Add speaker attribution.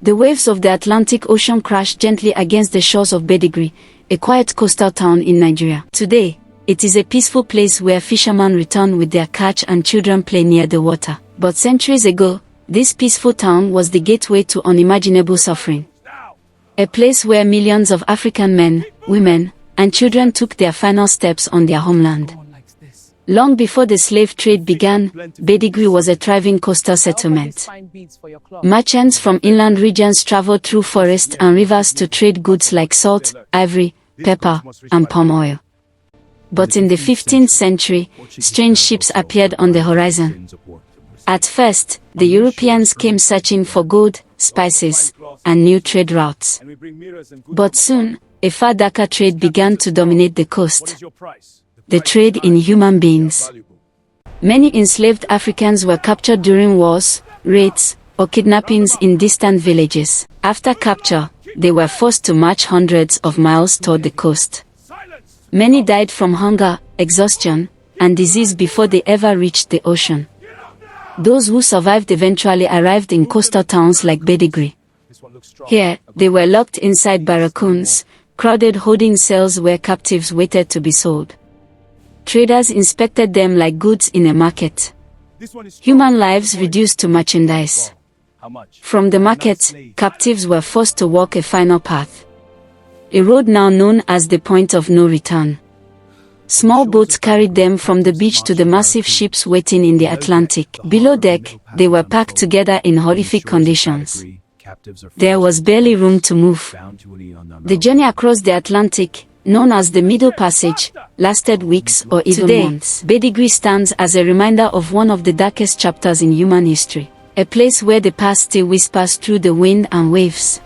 Speaker 1: The waves of the Atlantic Ocean crashed gently against the shores of Badagry, a quiet coastal town in Nigeria. Today, it is a peaceful place where fishermen return with their catch and children play near the water. But centuries ago, this peaceful town was the gateway to unimaginable suffering. A place where millions of African men, women, and children took their final steps on their homeland. Long before the slave trade began, Badagry was a thriving coastal settlement. Merchants from inland regions traveled through forests and rivers to trade goods like salt, ivory, pepper, and palm oil. But in the 15th century, strange ships appeared on the horizon. At first, the Europeans came searching for gold, spices, and new trade routes. But soon, a far darker trade began to dominate the coast: the trade in human beings. Many enslaved Africans were captured during wars, raids, or kidnappings in distant villages. After capture, they were forced to march hundreds of miles toward the coast. Many died from hunger, exhaustion, and disease before they ever reached the ocean. Those who survived eventually arrived in coastal towns like Badagry. Here, they were locked inside barracoons, crowded holding cells where captives waited to be sold. Traders inspected them like goods in a market. Human lives reduced to merchandise. From the market, captives were forced to walk a final path, a road now known as the point of no return. Small boats carried them from the beach to the massive ships waiting in the Atlantic. Below deck, they were packed together in horrific conditions. There was barely room to move. The journey across the Atlantic, known as the Middle Passage, lasted weeks or even months. Badagry stands as a reminder of one of the darkest chapters in human history, a place where the past still whispers through the wind and waves.